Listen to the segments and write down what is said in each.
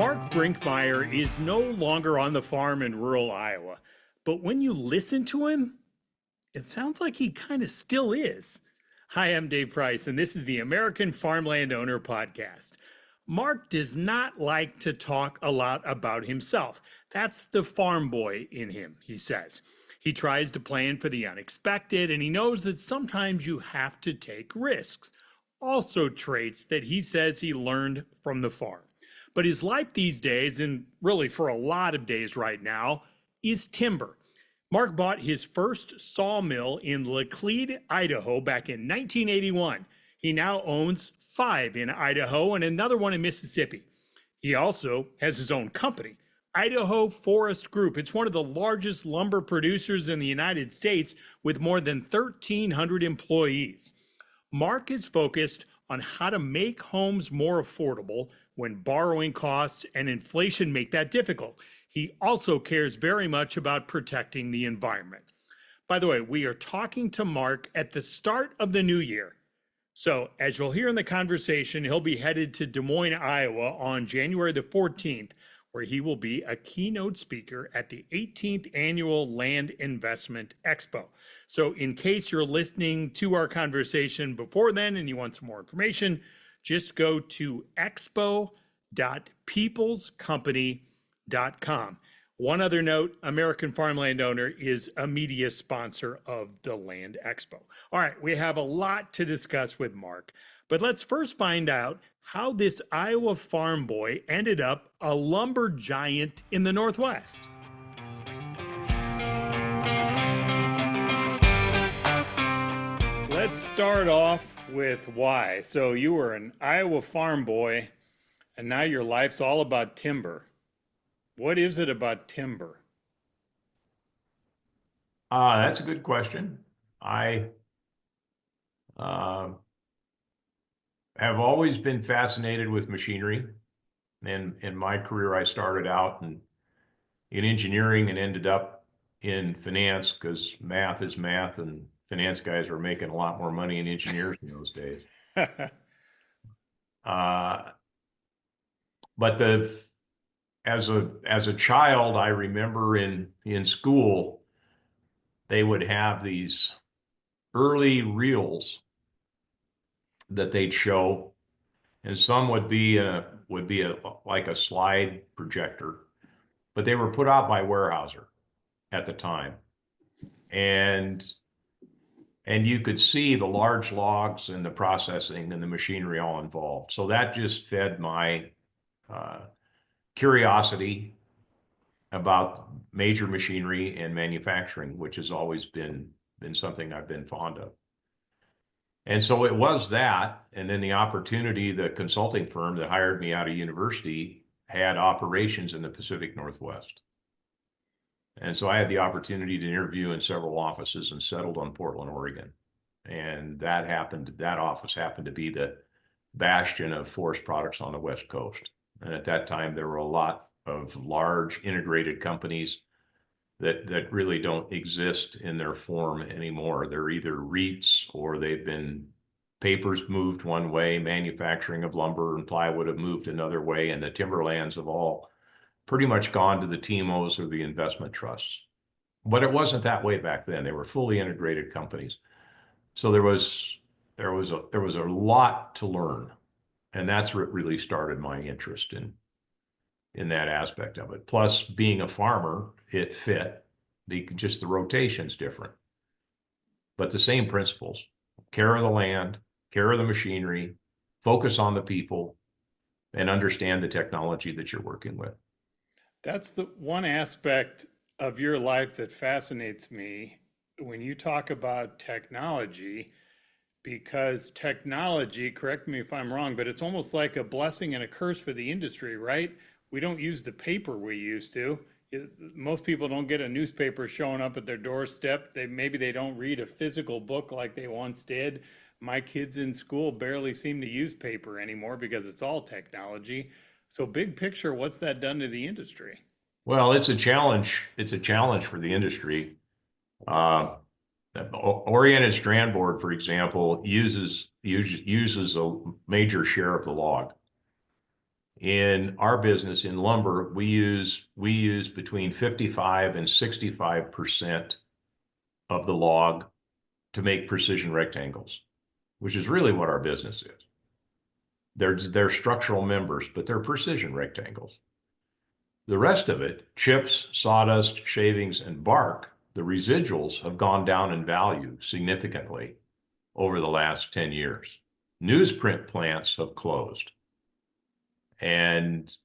Marc Brinkmeyer is no longer on the farm in rural Iowa, but when you listen to him, it sounds like he kind of still is. Hi, I'm Dave Price, and this is the American Farmland Owner Podcast. Marc does not like to talk a lot about himself. That's the farm boy in him, he says. He tries to plan for the unexpected, and he knows that sometimes you have to take risks. Also traits that he says he learned from the farm. But his life these days, and really for a lot of days right now, is timber. Marc bought his first sawmill in Laclede, Idaho back in 1981. He now owns 5 in Idaho and another one in Mississippi. He also has his own company, Idaho Forest Group. It's one of the largest lumber producers in the United States with more than 1,300 employees. Marc is focused on how to make homes more affordable when borrowing costs and inflation make that difficult. He also cares very much about protecting the environment. By the way, we are talking to Marc at the start of the new year. So as you'll hear in the conversation, he'll be headed to Des Moines, Iowa on January the 14th, where he will be a keynote speaker at the 18th Annual Land Investment Expo. So in case you're listening to our conversation before then and you want some more information, just go to expo.peoplescompany.com. One other note, American Farmland Owner is a media sponsor of the Land Expo. All right, we have a lot to discuss with Marc, but let's first find out how this Iowa farm boy ended up a lumber giant in the Northwest. Let's start off with why. So you were an Iowa farm boy, and now your life's all about timber. What is it about timber? That's a good question. I have always been fascinated with machinery. And in my career, I started out in engineering and ended up in finance because math is math, and finance guys were making a lot more money than engineers in those days. But as a child, I remember in school, they would have these early reels that they'd show, and some would be like a slide projector, but they were put out by Weyerhaeuser at the time, and you could see the large logs and the processing and the machinery all involved. So that just fed my curiosity about major machinery and manufacturing, which has always been something I've been fond of. And so it was that, and then the opportunity, the consulting firm that hired me out of university had operations in the Pacific Northwest. And so I had the opportunity to interview in several offices and settled on Portland, Oregon. And that office happened to be the bastion of forest products on the West Coast. And at that time, there were a lot of large integrated companies that really don't exist in their form anymore. They're either REITs or they've been papers moved one way, manufacturing of lumber and plywood have moved another way, and the timberlands have all pretty much gone to the TMOs or the investment trusts. But it wasn't that way back then. They were fully integrated companies. So there was a lot to learn, and that's what really started my interest in that aspect of it. Plus, being a farmer, it fit. Just the rotation's different, but the same principles: care of the land, care of the machinery, focus on the people, and understand the technology that you're working with. That's the one aspect of your life that fascinates me when you talk about technology, because technology, correct me if I'm wrong, but it's almost like a blessing and a curse for the industry, right? We don't use the paper we used to. Most people don't get a newspaper showing up at their doorstep. Maybe they don't read a physical book like they once did. My kids in school barely seem to use paper anymore because it's all technology. So big picture, what's that done to the industry? Well, it's a challenge. It's a challenge for the industry. Oriented strand board, for example, uses a major share of the log. In our business in lumber, we use between 55 and 65% of the log to make precision rectangles, which is really what our business is. They're structural members, but they're precision rectangles. The rest of it, chips, sawdust, shavings, and bark, the residuals have gone down in value significantly over the last 10 years. Newsprint plants have closed, and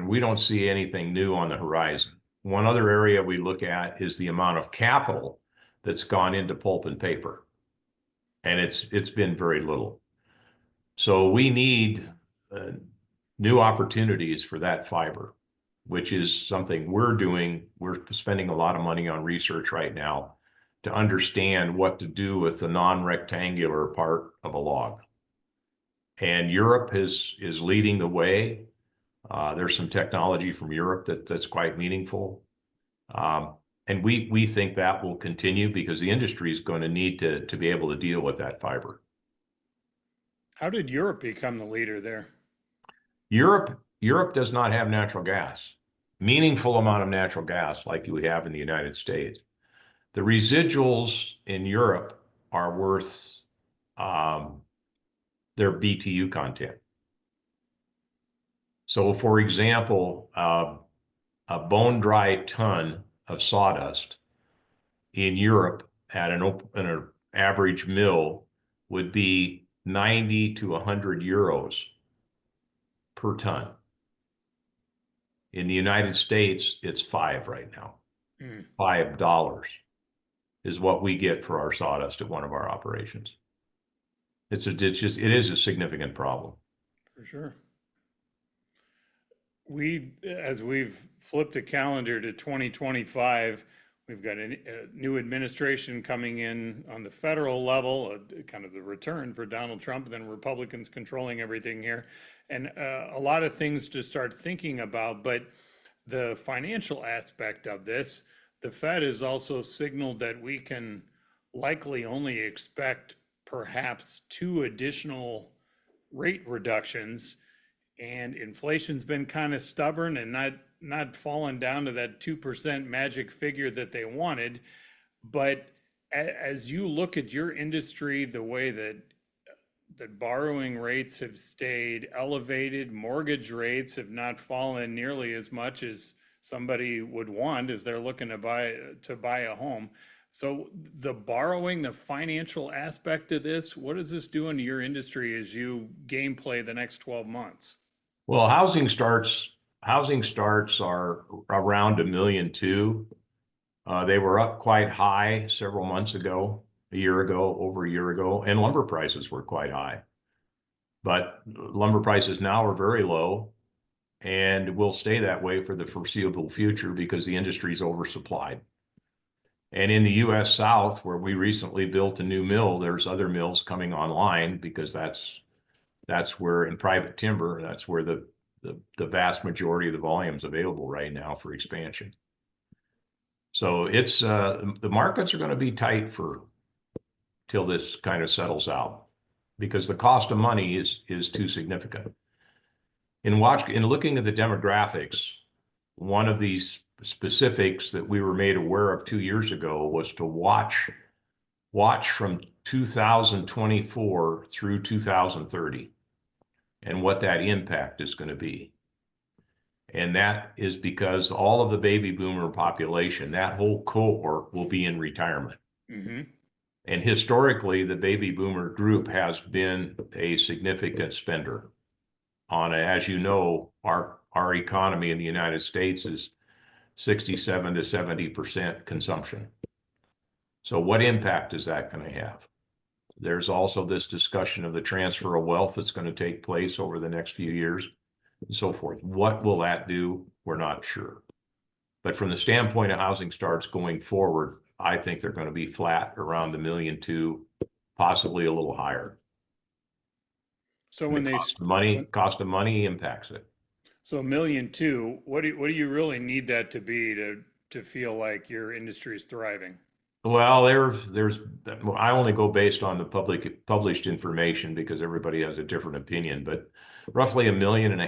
we don't see anything new on the horizon. One other area we look at is the amount of capital that's gone into pulp and paper, and it's been very little. So we need new opportunities for that fiber, which is something we're doing. We're spending a lot of money on research right now to understand what to do with the non-rectangular part of a log. And Europe is leading the way. There's some technology from Europe that's quite meaningful. And we think that will continue because the industry is going to need to be able to deal with that fiber. How did Europe become the leader there? Europe does not have natural gas, meaningful amount of natural gas like we have in the United States. The residuals in Europe are worth their BTU content. So, for example, a bone dry ton of sawdust in Europe at an average mill would be 90 to 100 euros per ton. In the United States, it's $5 right now. $5 is what we get for our sawdust at one of our operations. It is a significant problem. For sure. As we've flipped a calendar to 2025, we've got a new administration coming in on the federal level, kind of the return for Donald Trump, and then Republicans controlling everything here, and a lot of things to start thinking about. But the financial aspect of this, the Fed has also signaled that we can likely only expect perhaps 2 additional rate reductions, and inflation's been kind of stubborn and not fallen down to that 2% magic figure that they wanted. But as you look at your industry, the way that borrowing rates have stayed elevated, mortgage rates have not fallen nearly as much as somebody would want as they're looking to buy a home. So the borrowing, the financial aspect of this, what does this do into your industry as you gameplay the next 12 months? Well, housing starts are around 1.2 million. They were up quite high several months ago, over a year ago, and lumber prices were quite high. But lumber prices now are very low and will stay that way for the foreseeable future because the industry is oversupplied. And in the U.S. South, where we recently built a new mill, there's other mills coming online because that's where, in private timber, that's where the vast majority of the volume is available right now for expansion. So it's the markets are going to be tight till this kind of settles out because the cost of money is too significant. In looking at the demographics, one of these specifics that we were made aware of 2 years ago was to watch from 2024 through 2030 and what that impact is going to be. And that is because all of the baby boomer population, that whole cohort, will be in retirement. Mm-hmm. And historically, the baby boomer group has been a significant spender as you know, our economy in the United States is 67 to 70% consumption. So what impact is that going to have? There's also this discussion of the transfer of wealth that's going to take place over the next few years and so forth. What will that do? We're not sure. But from the standpoint of housing starts going forward, I think they're going to be flat around 1.2 million, possibly a little higher. So when cost of money impacts it. So 1.2 million, what do you really need that to be to feel like your industry is thriving? Well, I only go based on the published information because everybody has a different opinion, but roughly 1.5 million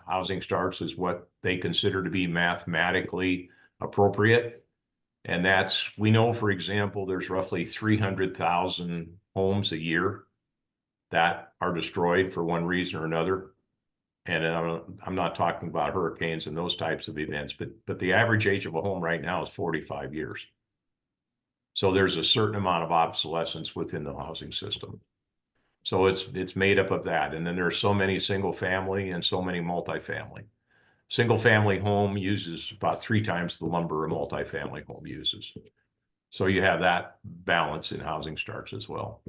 housing starts is what they consider to be mathematically appropriate. And we know, for example, there's roughly 300,000 homes a year that are destroyed for one reason or another. And I'm not talking about hurricanes and those types of events, but the average age of a home right now is 45 years. So there's a certain amount of obsolescence within the housing system. So it's made up of that. And then there's so many single family and so many multifamily. Single family home uses about 3 times the lumber a multifamily home uses. So you have that balance in housing starts as well.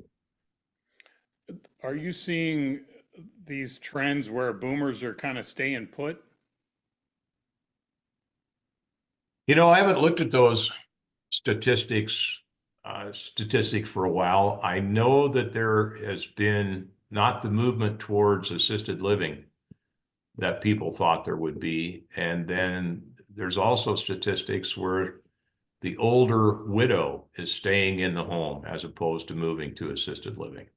Are you seeing these trends where boomers are kind of staying put? I haven't looked at those statistics for a while. I know that there has been not the movement towards assisted living that people thought there would be. And then there's also statistics where the older widow is staying in the home as opposed to moving to assisted living.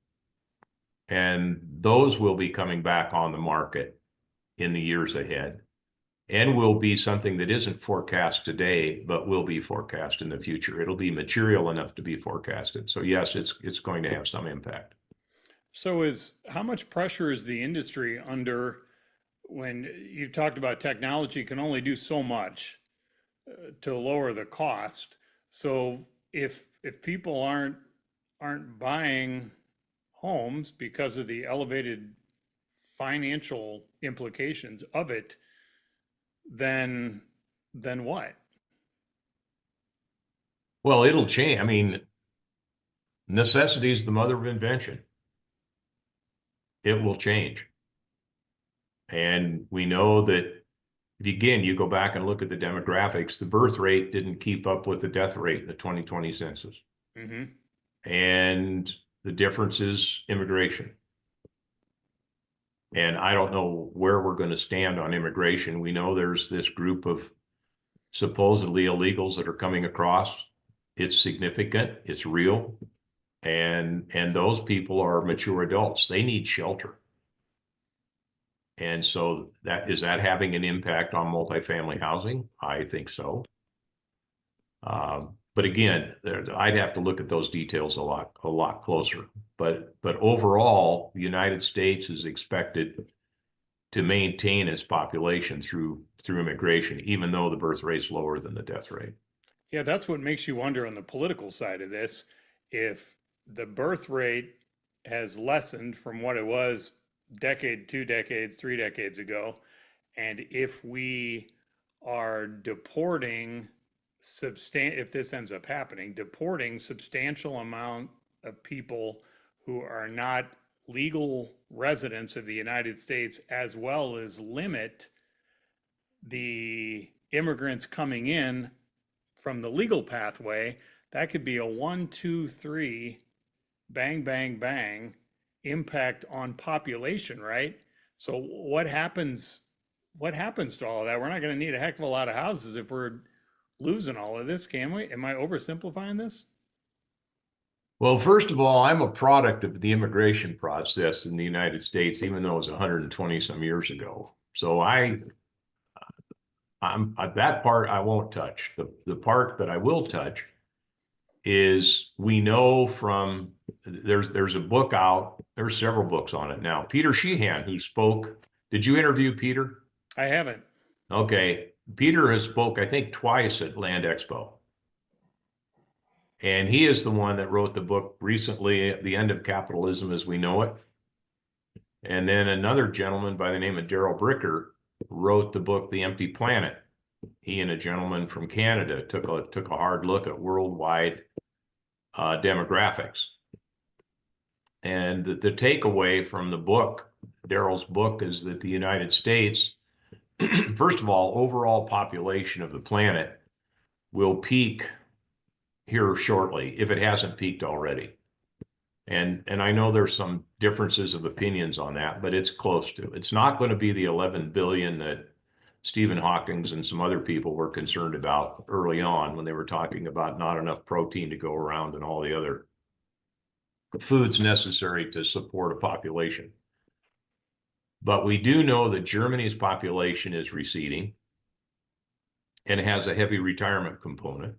And those will be coming back on the market in the years ahead and will be something that isn't forecast today, but will be forecast in the future. It'll be material enough to be forecasted. So yes, it's going to have some impact. So how much pressure is the industry under when you talked about technology can only do so much to lower the cost? So if people aren't buying homes because of the elevated financial implications of it, then what? Well, it'll change. I mean, necessity is the mother of invention. It will change. And we know that, again, you go back and look at the demographics, the birth rate didn't keep up with the death rate in the 2020 census. Mm-hmm. And the difference is immigration. And I don't know where we're going to stand on immigration. We know there's this group of supposedly illegals that are coming across. It's significant, it's real. And those people are mature adults. They need shelter. And so is that having an impact on multifamily housing? I think so. But again, I'd have to look at those details a lot closer. But overall, the United States is expected to maintain its population through immigration, even though the birth rate's lower than the death rate. Yeah, that's what makes you wonder on the political side of this, if the birth rate has lessened from what it was decade, 2 decades, 3 decades ago, and if we are if this ends up happening, deporting substantial amount of people who are not legal residents of the United States, as well as limit the immigrants coming in from the legal pathway, that could be a 1, 2, 3, bang, bang, bang impact on population, right? So what happens to all of that? We're not going to need a heck of a lot of houses if we're losing all of this, can we? Am I oversimplifying this? Well, first of all, I'm a product of the immigration process in the United States, even though it was 120 some years ago. So I'm that part I won't touch. The part that I will touch is we know from there's a book out. There's several books on it now. Peter Sheehan, who spoke. Did you interview Peter? I haven't. Okay. Peter has spoke, I think, twice at Land Expo. And he is the one that wrote the book recently, The End of Capitalism as We Know It. And then another gentleman by the name of Daryl Bricker wrote the book, The Empty Planet. He and a gentleman from Canada took a hard look at worldwide demographics. And the takeaway from the book, Daryl's book, is that the United States, first of all, overall population of the planet will peak here shortly, if it hasn't peaked already. And I know there's some differences of opinions on that, but it's close to. It's not going to be the 11 billion that Stephen Hawking's and some other people were concerned about early on when they were talking about not enough protein to go around and all the other foods necessary to support a population. But we do know that Germany's population is receding and has a heavy retirement component.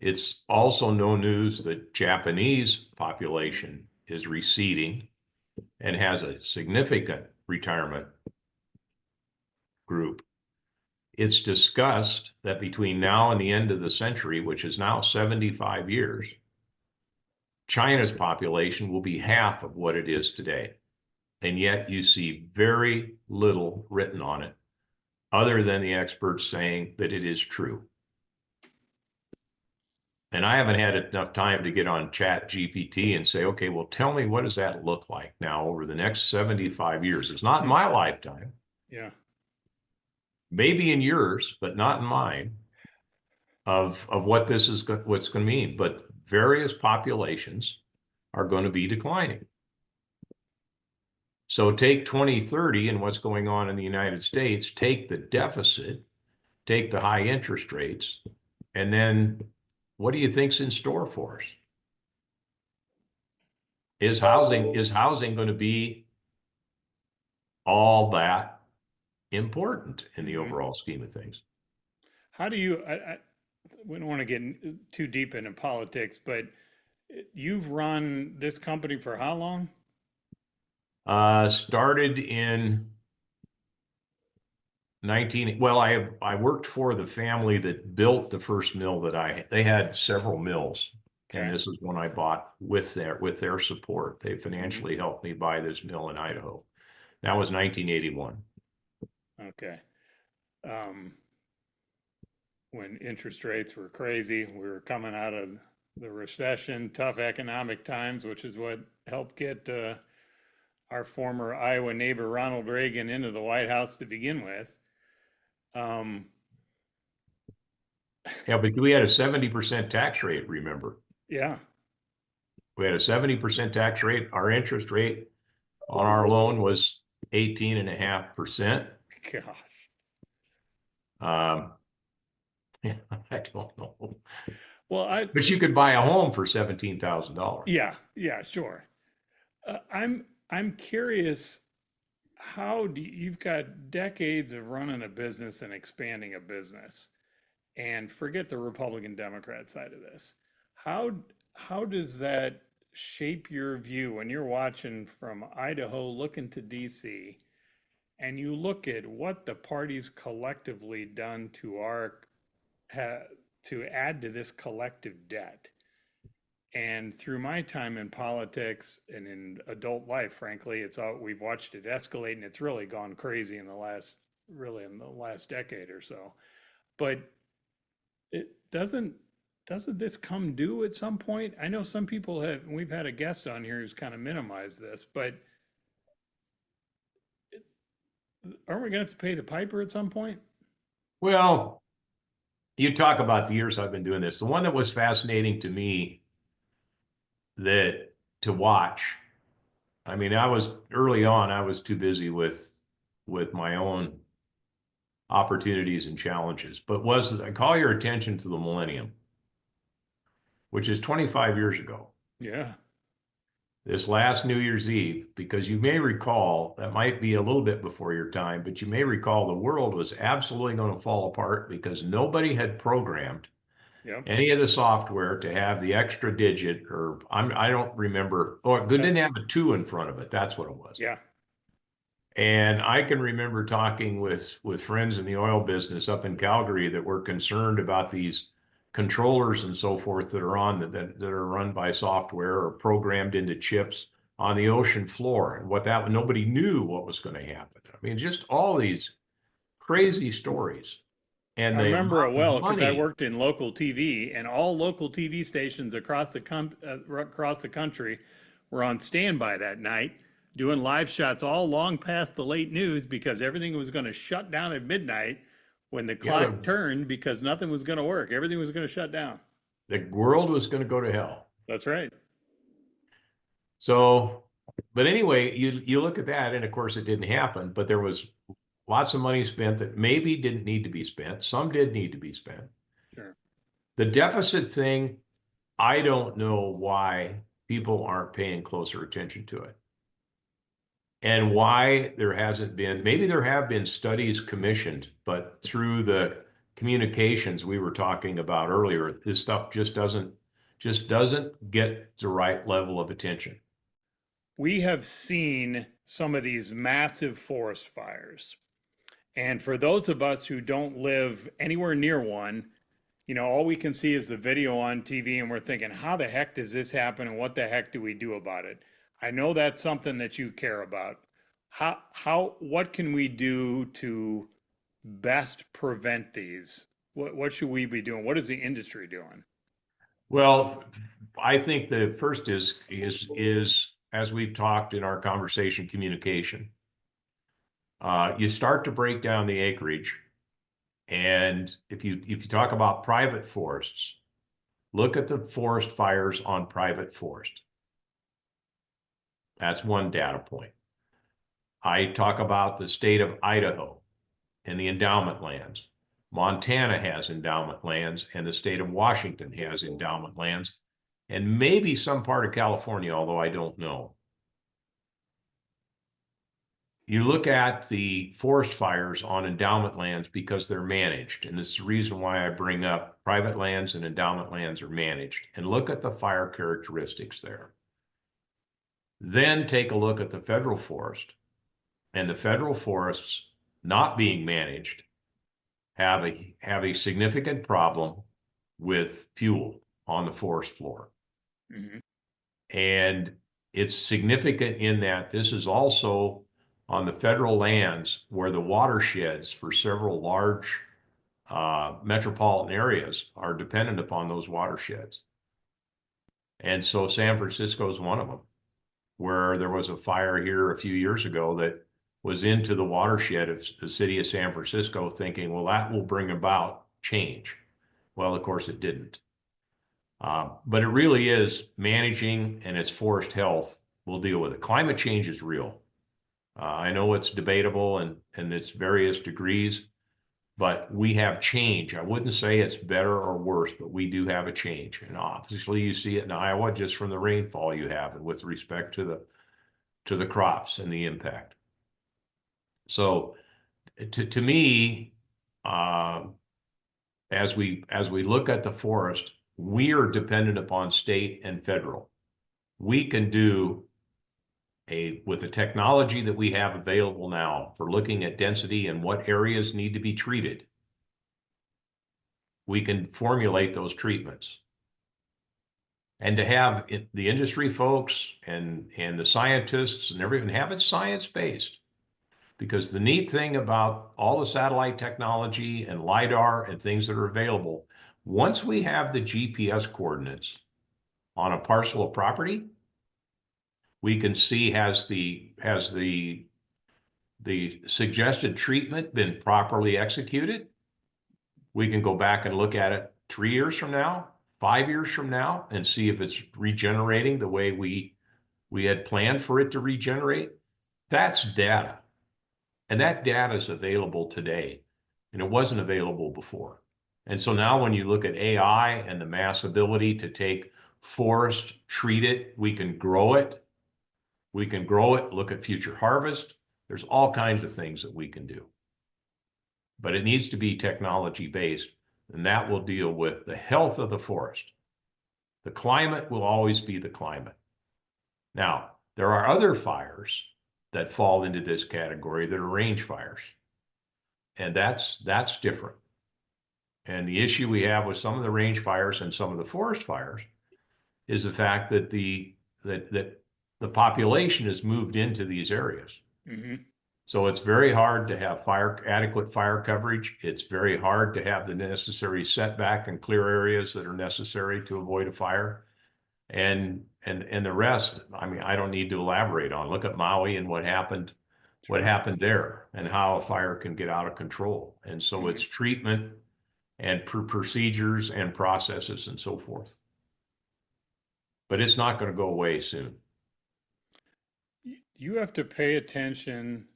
It's also no news that Japanese population is receding and has a significant retirement group. It's discussed that between now and the end of the century, which is now 75 years, China's population will be half of what it is today. And yet you see very little written on it, other than the experts saying that it is true. And I haven't had enough time to get on Chat GPT and say, okay, well, tell me, what does that look like now over the next 75 years? It's not in my lifetime. Yeah. Maybe in yours, but not in mine, of what this is what's going to mean. But various populations are going to be declining. So take 2030 and what's going on in the United States, take the deficit, take the high interest rates, and then what do you think's in store for us? Is housing going to be all that important in the overall scheme of things? How do you, we don't want to get too deep into politics, but you've run this company for how long? Started in well, I worked for the family that built the first mill that they had several mills. Okay. And this is one I bought with their support. They financially helped me buy this mill in Idaho. That was 1981. Okay. When interest rates were crazy, we were coming out of the recession, tough economic times, which is what helped get our former Iowa neighbor Ronald Reagan into the White House to begin with. Yeah, but we had a 70% tax rate, remember? Yeah. We had a 70% tax rate. Our interest rate on our loan was 18.5%. Gosh. Yeah, I don't know. Well, But you could buy a home for $17,000. yeah, sure. I'm curious, you've got decades of running a business and expanding a business, and forget the Republican Democrat side of this. How does that shape your view when you're watching from Idaho looking to DC, and you look at what the parties collectively done to add to this collective debt? And through my time in politics and in adult life, frankly, we've watched it escalate, and it's really gone crazy in the last decade or so. But it doesn't this come due at some point? I know some people we've had a guest on here who's kind of minimized this, but aren't we gonna have to pay the piper at some point? Well, you talk about the years I've been doing this. The one that was fascinating to me to watch, I mean, early on, I was too busy with my own opportunities and challenges, but I call your attention to the millennium, which is 25 years ago. Yeah. This last New Year's Eve, because you may recall, that might be a little bit before your time, but you may recall the world was absolutely going to fall apart because nobody had programmed any of the software to have the extra digit, or I don't remember, or it didn't have a 2 in front of it. That's what it was. Yeah. And I can remember talking with friends in the oil business up in Calgary that were concerned about these controllers and so forth that are run by software or programmed into chips on the ocean floor, and nobody knew what was going to happen. I mean, just all these crazy stories. And I remember it well because I money, worked in local TV, and all local TV stations across the country were on standby that night, doing live shots all long past the late news because everything was going to shut down at midnight when the clock turned, because nothing was going to work. Everything was going to shut down. the world was going to go to hell. That's right. So, but anyway, you look at that, and of course it didn't happen, but there was lots of money spent that maybe didn't need to be spent. Some did need to be spent. Sure. The deficit thing, I don't know why people aren't paying closer attention to it. And why there hasn't been, maybe there have been studies commissioned, but through the communications we were talking about earlier, this stuff just doesn't get the right level of attention. We have seen some of these massive forest fires. And for those of us who don't live anywhere near one, all we can see is the video on TV and we're thinking, how the heck does this happen and what the heck do we do about it? I know that's something that you care about. What can we do to best prevent these? What should we be doing? What is the industry doing? Well, I think the first is as we've talked in our conversation, communication. You start to break down the acreage, and if you talk about private forests, look at the forest fires on private forest. That's one data point. I talk about the state of Idaho and the endowment lands. Montana has endowment lands, and the state of Washington has endowment lands, and maybe some part of California, although I don't know. You look at the forest fires on endowment lands because they're managed, and this is the reason why I bring up private lands and endowment lands are managed, and look at the fire characteristics there. Then take a look at the federal forest, and the federal forests not being managed have a significant problem with fuel on the forest floor. Mm-hmm. And it's significant in that this is also on the federal lands where the watersheds for several large metropolitan areas are dependent upon those watersheds. And so San Francisco is one of them, where there was a fire here a few years ago that was into the watershed of the city of San Francisco, thinking, well, that will bring about change. Well, of course it didn't. But it really is managing, and it's forest health. We'll deal with it. Climate change is real. I know it's debatable and it's various degrees, but we have change. I wouldn't say it's better or worse, but we do have a change. And obviously you see it in Iowa just from the rainfall you have and with respect to the crops and the impact. So to me, as we look at the forest, we are dependent upon state and federal. We can do with the technology that we have available now for looking at density and what areas need to be treated, we can formulate those treatments. And to have the industry folks and the scientists and everything have it science-based. Because the neat thing about all the satellite technology and LiDAR and things that are available, once we have the GPS coordinates on a parcel of property, we can see has the suggested treatment been properly executed. We can go back and look at it 3 years from now, 5 years from now, and see if it's regenerating the way we had planned for it to regenerate. That's data. And that data is available today, and it wasn't available before. And so now when you look at AI and the mass ability to take forest, treat it, we can grow it. We can grow it, look at future harvest. There's all kinds of things that we can do. But it needs to be technology based, and that will deal with the health of the forest. The climate will always be the climate. Now, there are other fires that fall into this category that are range fires. And that's different. And the issue we have with some of the range fires and some of the forest fires is the fact that the population has moved into these areas. Mm-hmm. So it's very hard to have adequate fire coverage. It's very hard to have the necessary setback and clear areas that are necessary to avoid a fire. And the rest, I mean, I don't need to elaborate on. Look at Maui and what happened there and how a fire can get out of control. And so it's treatment and procedures and processes and so forth. But it's not going to go away soon. You have to pay attention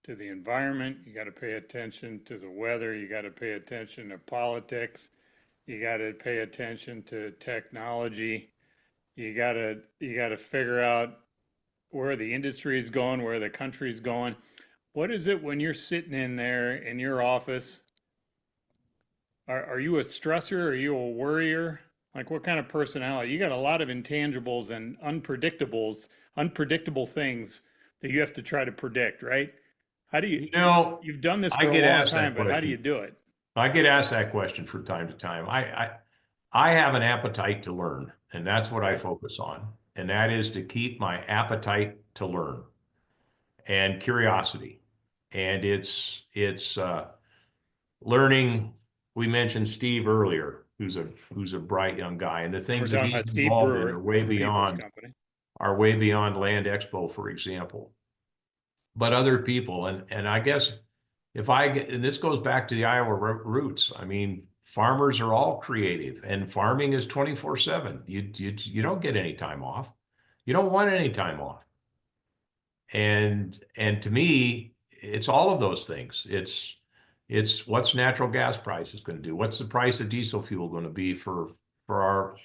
to the environment, you got to pay attention to the weather, you got to pay attention to politics, you got to pay attention to technology. You got to figure out where the industry is going, where the country's going. What is it when you're sitting in there in your office? Are you a stressor? Are you a worrier? Like what kind of personality? You got a lot of intangibles and unpredictable things that you have to try to predict, right? How do you, You know, you've done this I for a get long asked time, that but how do you question. do it? I get asked that question from time to time. I have an appetite to learn, and that's what I Okay. focus on. And that is to keep my appetite to learn and curiosity. And it's learning. We mentioned Steve earlier, who's a bright young guy, and the We're things that talking he's about Steve involved in Brewer from People's Company. are way beyond Land Expo, for example. But other people, and I guess if I get, and this goes back to the Iowa roots. I mean, farmers are all creative, and farming is 24/7. You don't get any time off. You don't want any time off. And to me, it's all of those things. It's what's natural gas prices going to do? What's the price of diesel fuel going to be for our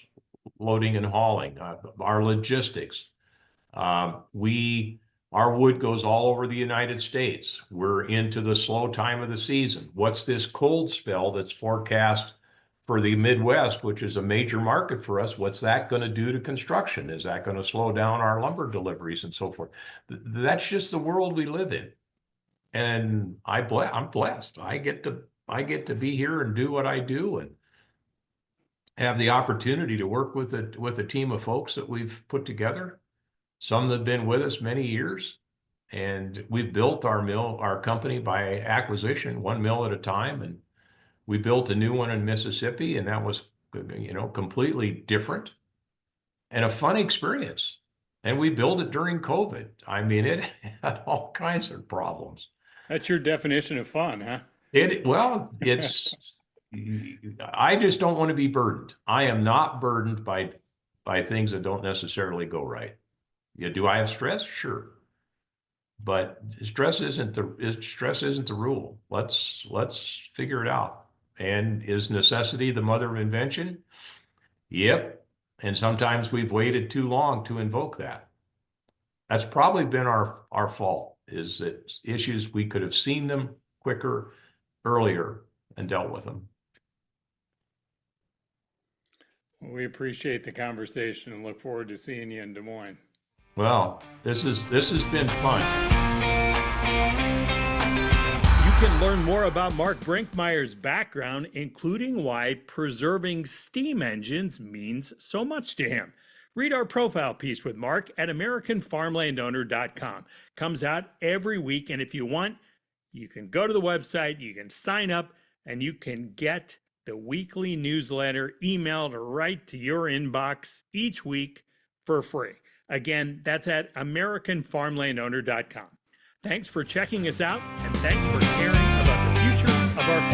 loading and hauling, our logistics? We Our wood goes all over the United States. We're into the slow time of the season. What's this cold spell that's forecast for the Midwest, which is a major market for us? What's that going to do to construction? Is that going to slow down our lumber deliveries and so forth? That's just the world we live in. And I'm blessed. I get to be here and do what I do and have the opportunity to work with a team of folks that we've put together. Some that have been with us many years, and we've built our company by acquisition, one mill at a time. And we built a new one in Mississippi, and that was, completely different and a fun experience. And we built it during COVID. I mean, it had all kinds of problems. That's your definition of fun, huh? I just don't want to be burdened. I am not burdened by things that don't necessarily go right. Yeah, do I have stress? Sure. But stress isn't the rule. Let's figure it out. And is necessity the mother of invention? Yep. And sometimes we've waited too long to invoke that. That's probably been our fault, is that issues we could have seen them quicker, earlier, and dealt with them. Well, we appreciate the conversation and look forward to seeing you in Des Moines. Well, this has been fun. You can learn more about Marc Brinkmeyer's background, including why preserving steam engines means so much to him. Read our profile piece with Marc at AmericanFarmlandowner.com. Comes out every week, and if you want, you can go to the website, you can sign up, and you can get the weekly newsletter emailed right to your inbox each week for free. Again, that's at AmericanFarmlandowner.com. Thanks for checking us out, and thanks for caring about the future of our farm.